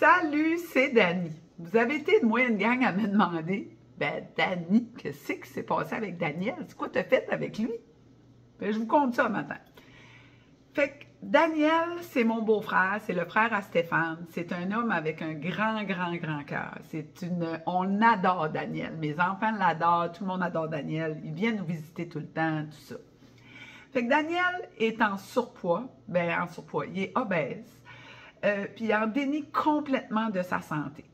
Salut, c'est Dani. Vous avez été de moi une gang à me demander, Dani, qu'est-ce qui s'est passé avec Daniel? C'est quoi t'as fait avec lui? Je vous compte ça matin. Fait que Daniel, c'est mon beau-frère, c'est le frère à Stéphane. C'est un homme avec un grand cœur. On adore Daniel. Mes enfants l'adorent, tout le monde adore Daniel. Il vient nous visiter tout le temps, tout ça. Fait que Daniel est en surpoids, il est obèse, puis il est en déni complètement de sa santé.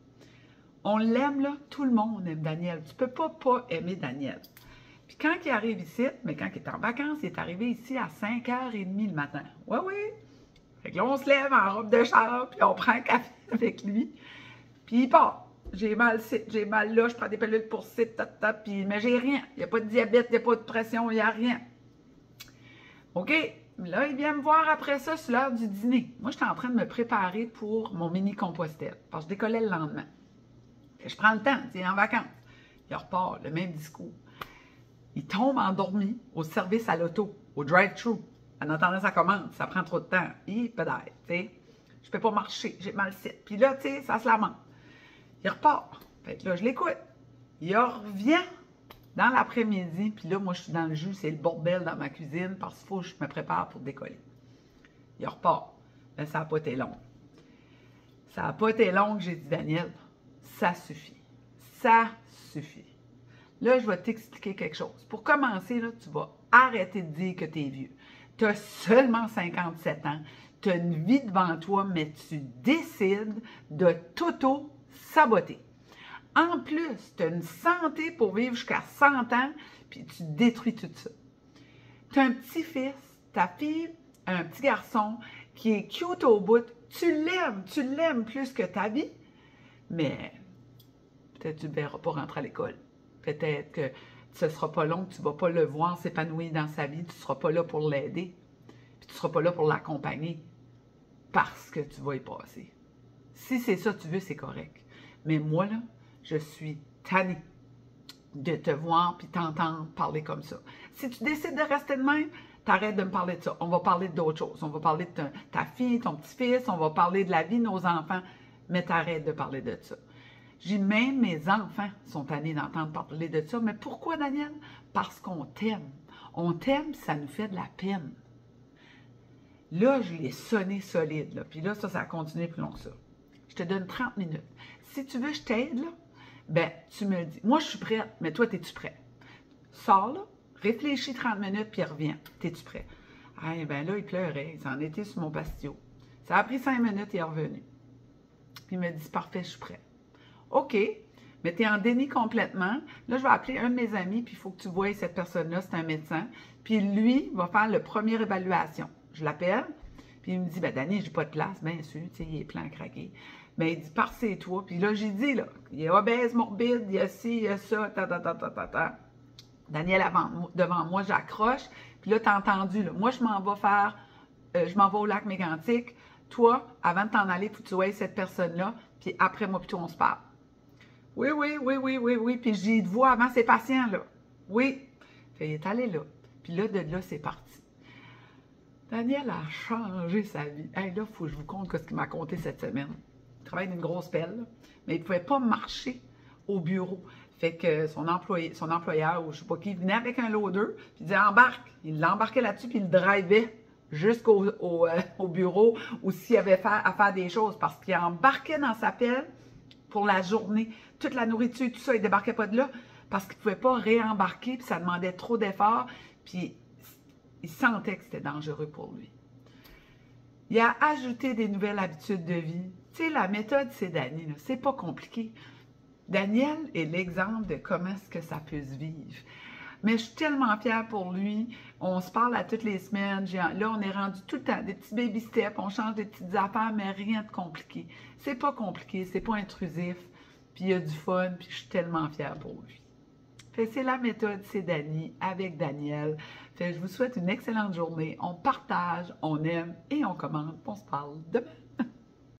On l'aime, là, tout le monde aime Daniel. Tu peux pas aimer Daniel. Puis quand il arrive ici, mais quand il est en vacances, il est arrivé ici à 5h30 le matin. Oui. Fait que là, on se lève en robe de char, puis on prend un café avec lui, puis il part. J'ai mal là, je prends des pilules pour ci, mais j'ai rien. Il n'y a pas de diabète, il n'y a pas de pression, il n'y a rien. OK, là, il vient me voir après ça sur l'heure du dîner. Moi, j'étais en train de me préparer pour mon mini-Compostelle, parce que je décollais le lendemain. Et je prends le temps, il est en vacances. Il repart, le même discours. Il tombe endormi au service à l'auto, au drive-thru, en attendant sa commande. Ça prend trop de temps. Il pédale, tu sais. Je peux pas marcher, j'ai mal le Puis là, tu sais, ça se lamente. Il repart. Fait que là, je l'écoute. Il revient dans l'après-midi, puis là, moi, je suis dans le jus, c'est le bordel dans ma cuisine parce qu'il faut que je me prépare pour décoller. Il repart. Mais ça n'a pas été long. Ça n'a pas été long que j'ai dit, Daniel, ça suffit. Ça suffit. Là, je vais t'expliquer quelque chose. Pour commencer, là, tu vas arrêter de dire que tu es vieux. Tu as seulement 57 ans. Tu as une vie devant toi, mais tu décides de t'auto-saboter. En plus, tu as une santé pour vivre jusqu'à 100 ans, puis tu détruis tout ça. Tu as un petit-fils, ta fille, un petit garçon qui est cute au bout. Tu l'aimes plus que ta vie, mais peut-être tu ne le verras pas rentrer à l'école. Peut-être que ce ne sera pas long, que tu ne vas pas le voir s'épanouir dans sa vie, tu ne seras pas là pour l'aider, puis tu ne seras pas là pour l'accompagner, parce que tu vas y passer. Si c'est ça que tu veux, c'est correct. Mais moi, là, je suis tannée de te voir puis t'entendre parler comme ça. Si tu décides de rester de même, t'arrêtes de me parler de ça. On va parler d'autres choses. On va parler de ta fille, ton petit-fils, on va parler de la vie de nos enfants, mais t'arrêtes de parler de ça. J'ai même mes enfants sont tannés d'entendre parler de ça. Mais pourquoi, Daniel? Parce qu'on t'aime. On t'aime, ça nous fait de la peine. Là, je l'ai sonné solide. Là. Puis là, ça a continué plus long que ça. Je te donne 30 minutes. Si tu veux, je t'aide, là. Tu me dis, moi, je suis prête, mais toi, es-tu prêt? Sors, là, réfléchis 30 minutes, puis reviens. Es-tu prêt? Ah, là, il pleurait. Il s'en était sur mon patio. Ça a pris 5 minutes, il est revenu. Puis il me dit, parfait, je suis prêt. OK, mais tu es en déni complètement. Là, je vais appeler un de mes amis, puis il faut que tu voies cette personne-là, c'est un médecin. Puis lui va faire la première évaluation. Je l'appelle, puis il me dit, Dani, j'ai pas de place, bien sûr, tu sais, il est plein craqué. Mais il dit, toi. Puis là, j'ai dit, là, il est obèse, morbide, il y a ci, il y a ça, Daniel, devant moi, j'accroche. Puis là, tu as entendu, là, moi, je m'en vais au lac Mégantic. Toi, avant de t'en aller, il faut que tu voies cette personne-là. Puis après, moi, plutôt, on se parle. Oui. Puis j'ai de voix avant ses patients, là. Oui. Fait, il est allé là. Puis là, de là, c'est parti. Daniel a changé sa vie. Hey, là, il faut que je vous conte ce qu'il m'a conté cette semaine. Il travaille d'une grosse pelle, là, mais il ne pouvait pas marcher au bureau. Fait que son employeur, ou je ne sais pas qui, venait avec un loader, puis il disait embarque. Il l'embarquait là-dessus, puis il le drivait jusqu'au bureau où s'il avait à faire des choses, parce qu'il embarquait dans sa pelle pour la journée. Toute la nourriture, tout ça, il ne débarquait pas de là, parce qu'il ne pouvait pas réembarquer, puis ça demandait trop d'efforts, puis il sentait que c'était dangereux pour lui. Il a ajouté des nouvelles habitudes de vie. Tu sais, la méthode, c'est Dani, c'est pas compliqué. Daniel est l'exemple de comment est-ce que ça peut se vivre. Mais je suis tellement fière pour lui. On se parle à toutes les semaines. Là, on est rendu tout le temps des petits baby steps. On change des petites affaires, mais rien de compliqué. C'est pas compliqué, c'est pas intrusif. Puis il y a du fun, puis je suis tellement fière pour lui. Fait, c'est la méthode, c'est Dani avec Daniel. Fait, je vous souhaite une excellente journée. On partage, on aime et on commente. On se parle demain.